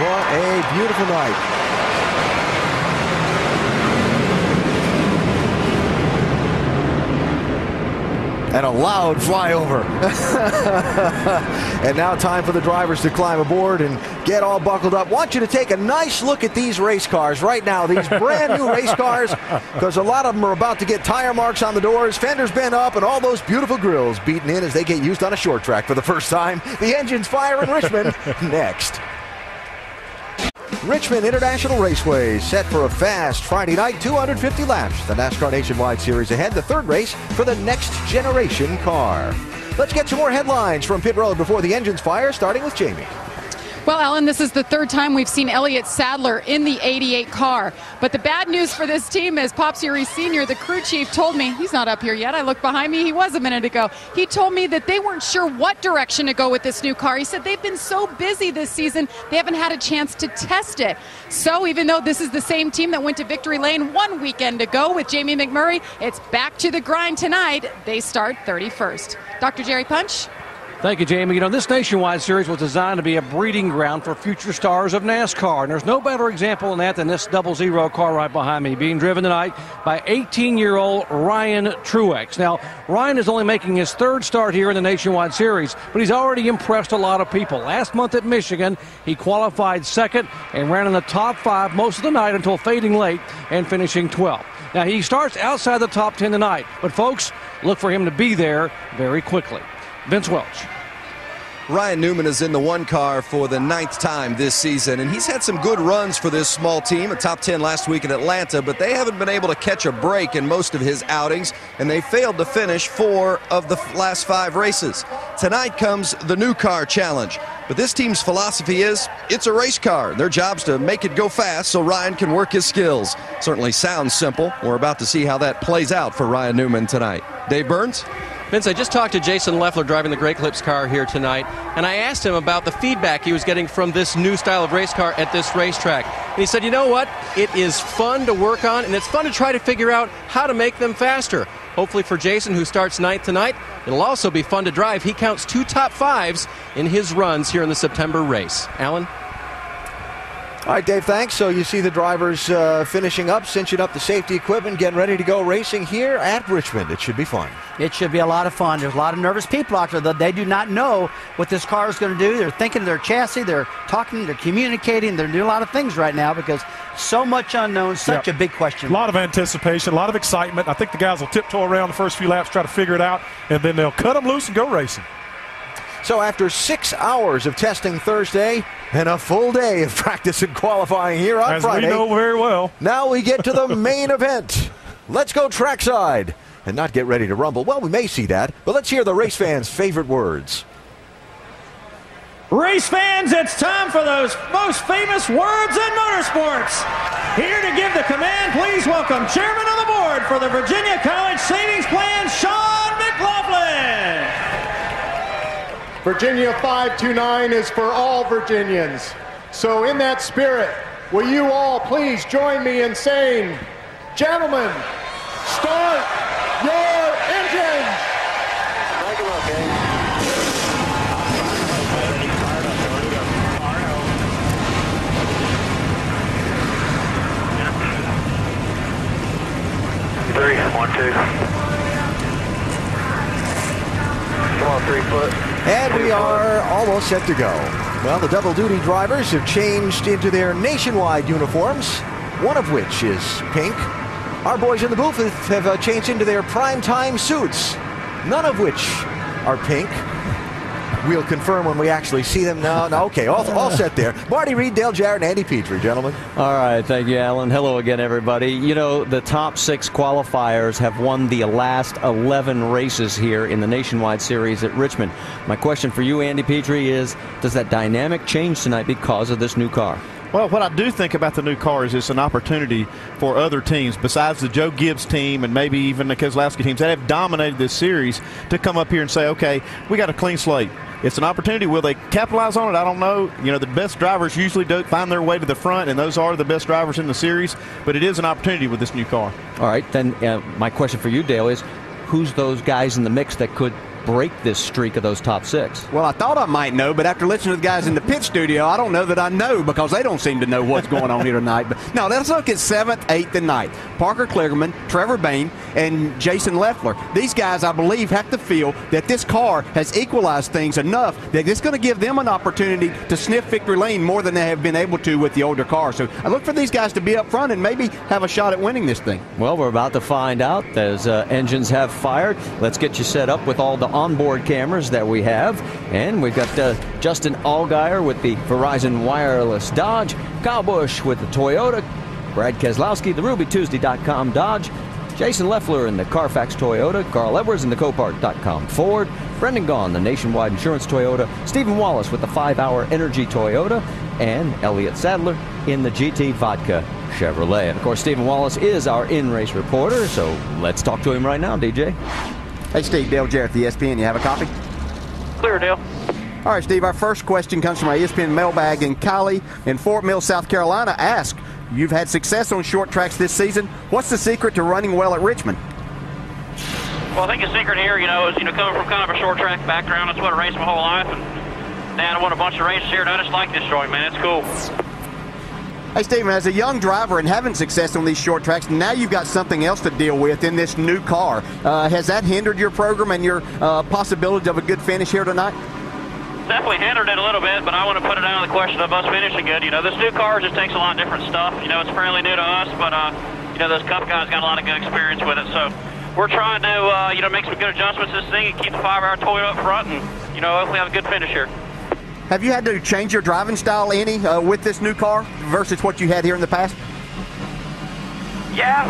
What a beautiful night. And a loud flyover. And now time for the drivers to climb aboard and get all buckled up. Want you to take a nice look at these race cars right now, these brand new race cars, because a lot of them are about to get tire marks on the doors, fenders bent up, and all those beautiful grills beaten in as they get used on a short track for the first time. The engines fire in Richmond next. Richmond International Raceway set for a fast Friday night, 250 laps. The NASCAR Nationwide Series ahead, the third race for the next generation car. Let's get some more headlines from pit road before the engines fire, starting with Jamie. Well, Alan, this is the third time we've seen Elliott Sadler in the 88 car. But the bad news for this team is Popsy Reese Sr., the crew chief, told me, he's not up here yet, I looked behind me, he was a minute ago. He told me that they weren't sure what direction to go with this new car. He said they've been so busy this season, they haven't had a chance to test it. So even though this is the same team that went to victory lane one weekend ago with Jamie McMurray, it's back to the grind tonight. They start 31st. Dr. Jerry Punch? Thank you, Jamie. You know, this Nationwide Series was designed to be a breeding ground for future stars of NASCAR. And there's no better example than that than this 00 car right behind me, being driven tonight by 18-year-old Ryan Truex. Now, Ryan is only making his third start here in the Nationwide Series, but he's already impressed a lot of people. Last month at Michigan, he qualified second and ran in the top 5 most of the night until fading late and finishing 12th. Now, he starts outside the top 10 tonight, but folks, look for him to be there very quickly. Vince Welch. Ryan Newman is in the 1 car for the 9th time this season, and he's had some good runs for this small team, a top 10 last week in Atlanta, but they haven't been able to catch a break in most of his outings, and they failed to finish 4 of the last 5 races. Tonight comes the new car challenge, but this team's philosophy is it's a race car. Their job's to make it go fast so Ryan can work his skills. Certainly sounds simple. We're about to see how that plays out for Ryan Newman tonight. Dave Burns? Vince, I just talked to Jason Leffler driving the Great Clips car here tonight, and I asked him about the feedback he was getting from this new style of race car at this racetrack. And he said, you know what? It is fun to work on, and it's fun to try to figure out how to make them faster. Hopefully for Jason, who starts 9th tonight, it'll also be fun to drive. He counts 2 top 5s in his runs here in the September race. Alan? All right, Dave, thanks. So you see the drivers finishing up, cinching up the safety equipment, getting ready to go racing here at Richmond. It should be fun. It should be a lot of fun. There's a lot of nervous people out there that they do not know what this car is going to do. They're thinking of their chassis, they're talking, they're communicating, they're doing a lot of things right now because so much unknown, such a big question. A lot of anticipation, a lot of excitement. I think the guys will tiptoe around the first few laps, try to figure it out, and then they'll cut them loose and go racing. So after 6 hours of testing Thursday and a full day of practice and qualifying here on Friday, we know very well, now we get to the main event. Let's go trackside and not get ready to rumble. Well, we may see that, but let's hear the race fans' favorite words. Race fans, it's time for those most famous words in motorsports. Here to give the command, please welcome Chairman of the Board for the Virginia College Savings Plan, Sean McLaughlin. Virginia 529 is for all Virginians. So in that spirit, will you all please join me in saying, gentlemen, start your engines. Three, 1, 2. Come on, 3 foot. And we are almost set to go. Well, the double-duty drivers have changed into their nationwide uniforms, one of which is pink. Our boys in the booth have changed into their primetime suits, none of which are pink. We'll confirm when we actually see them. No, okay, all set there. Marty Reed, Dale Jarrett, and Andy Petrie, gentlemen. All right, thank you, Alan. Hello again, everybody. You know, the top 6 qualifiers have won the last 11 races here in the Nationwide Series at Richmond. My question for you, Andy Petrie, is does that dynamic change tonight because of this new car? Well, what I do think about the new car is it's an opportunity for other teams besides the Joe Gibbs team and maybe even the Keselowski teams that have dominated this series to come up here and say, okay, we got a clean slate. It's an opportunity. Will they capitalize on it? I don't know. You know, the best drivers usually do find their way to the front, and those are the best drivers in the series. But it is an opportunity with this new car. All right, then my question for you, Dale, is who's those guys in the mix that could break this streak of those top 6? Well, I thought I might know, but after listening to the guys in the pit studio, I don't know that I know because they don't seem to know what's going on here tonight. But no, let's look at 7th, 8th, and 9th. Parker Kligerman, Trevor Bain, and Jason Leffler. These guys, I believe, have to feel that this car has equalized things enough that it's going to give them an opportunity to sniff victory lane more than they have been able to with the older car. So I look for these guys to be up front and maybe have a shot at winning this thing. Well, we're about to find out as engines have fired. Let's get you set up with all the onboard cameras that we have. And we've got Justin Allgaier with the Verizon Wireless Dodge, Kyle Busch with the Toyota, Brad Keselowski, the RubyTuesday.com Dodge, Jason Leffler in the Carfax Toyota, Carl Edwards in the Copart.com Ford, Brendan Gaughan, the Nationwide Insurance Toyota, Stephen Wallace with the 5-Hour Energy Toyota, and Elliott Sadler in the GT Vodka Chevrolet. And of course, Stephen Wallace is our in-race reporter, so let's talk to him right now, DJ. Hey, Steve, Dale Jarrett, the ESPN. You have a copy? Clear, Dale. All right, Steve, our first question comes from our ESPN mailbag, and Kylie in Fort Mill, South Carolina asks, you've had success on short tracks this season. What's the secret to running well at Richmond? Well, I think the secret here, is, coming from kind of a short track background. That's what I raced my whole life. And Dad, I won a bunch of races here, and I just like this joint, man. It's cool. Hey, Stephen, as a young driver and having success on these short tracks, now you've got something else to deal with in this new car. Has that hindered your program and your possibility of a good finish here tonight? Definitely hindered it a little bit, but I want to put it out of the question of us finishing good. This new car just takes a lot of different stuff. It's fairly new to us, but, those Cup guys got a lot of good experience with it. So we're trying to, make some good adjustments to this thing and keep the 5-hour Toyota up front and, hopefully have a good finish here. Have you had to change your driving style any with this new car versus what you had here in the past? Yeah,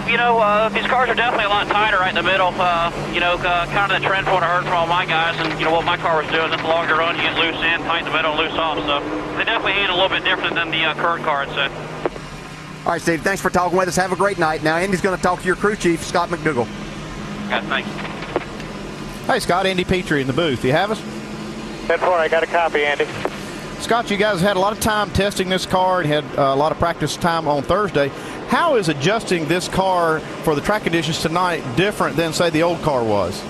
these cars are definitely a lot tighter right in the middle. Kind of the trend from what I heard from all my guys, and what my car was doing. At the longer run, you get loose in, tight in the middle, and loose off. So they definitely handle a little bit different than the current car, I'd say. All right, Steve, thanks for talking with us. Have a great night. Now, Andy's going to talk to your crew chief, Scott McDougall. Okay, thanks. Hey, Scott, Andy Petrie in the booth. Do you have us? 10-4, I got a copy, Andy. Scott, you guys had a lot of time testing this car and had a lot of practice time on Thursday. How is adjusting this car for the track conditions tonight different than, say, the old car was?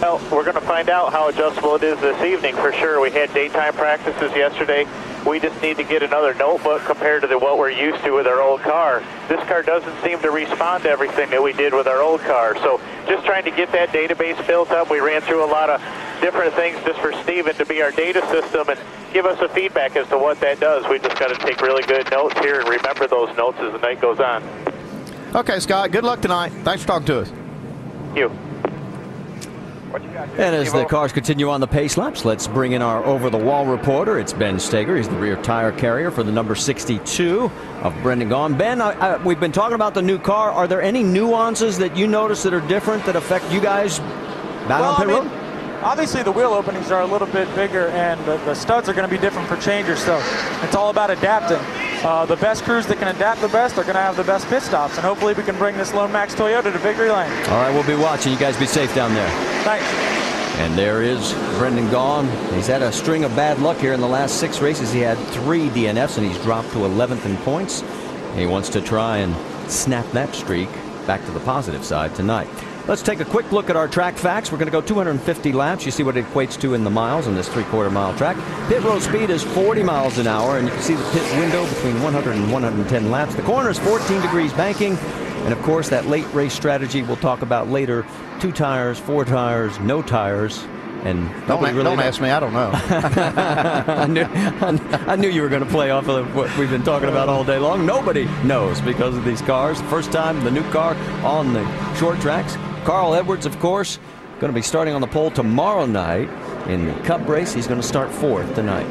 Well, we're going to find out how adjustable it is this evening for sure. We had daytime practices yesterday. We just need to get another notebook compared to what we're used to with our old car. This car doesn't seem to respond to everything that we did with our old car. So just trying to get that database built up. We ran through a lot of different things just for Steven to be our data system and give us a feedback as to what that does. We just got to take really good notes here and remember those notes as the night goes on. Okay, Scott, good luck tonight. Thanks for talking to us. Thank you. And as the cars continue on the pace laps, let's bring in our over-the-wall reporter. It's Ben Steger. He's the rear tire carrier for the number 62 of Brendan Gaughan. Ben, we've been talking about the new car. Are there any nuances that you notice that are different that affect you guys back on pit road? Obviously, the wheel openings are a little bit bigger, and the studs are going to be different for changers, so it's all about adapting. The best crews that can adapt the best are going to have the best pit stops, and hopefully we can bring this Lone Max Toyota to victory lane. All right, we'll be watching. You guys be safe down there. Thanks. And there is Brendan Gaughan. He's had a string of bad luck here in the last 6 races. He had 3 DNFs, and he's dropped to 11th in points. He wants to try and snap that streak back to the positive side tonight. Let's take a quick look at our track facts. We're going to go 250 laps. You see what it equates to in the miles on this 3/4 mile track. Pit road speed is 40 miles an hour, and you can see the pit window between 100 and 110 laps. The corner is 14 degrees banking, and of course that late race strategy we'll talk about later. 2 tires, 4 tires, no tires. And don't ask me. I don't know. I knew you were going to play off of what we've been talking about all day long. Nobody knows because of these cars. First time the new car on the short tracks. Carl Edwards, of course, going to be starting on the pole tomorrow night in the Cup race. He's going to start 4th tonight.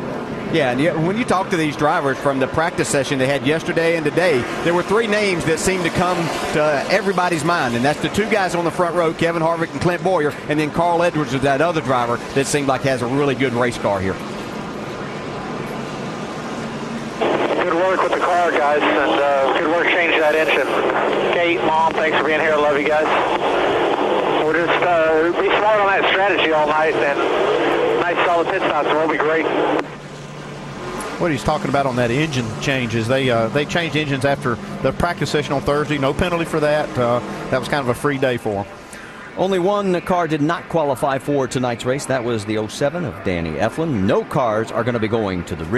Yeah, and when you talk to these drivers from the practice session they had yesterday and today, there were 3 names that seemed to come to everybody's mind, and that's the 2 guys on the front row, Kevin Harvick and Clint Boyer, and then Carl Edwards is that other driver that seemed like has a really good race car here. Good work with the car, guys, and good work changing that engine. Kate, Mom, thanks for being here. Love you guys. We'll just be smart on that strategy all night, and nice solid pit stops, and we'll be great. What he's talking about on that engine change is they changed engines after the practice session on Thursday. No penalty for that. That was kind of a free day for them. Only one car did not qualify for tonight's race. That was the 07 of Danny Eflin. No cars are going to be going to the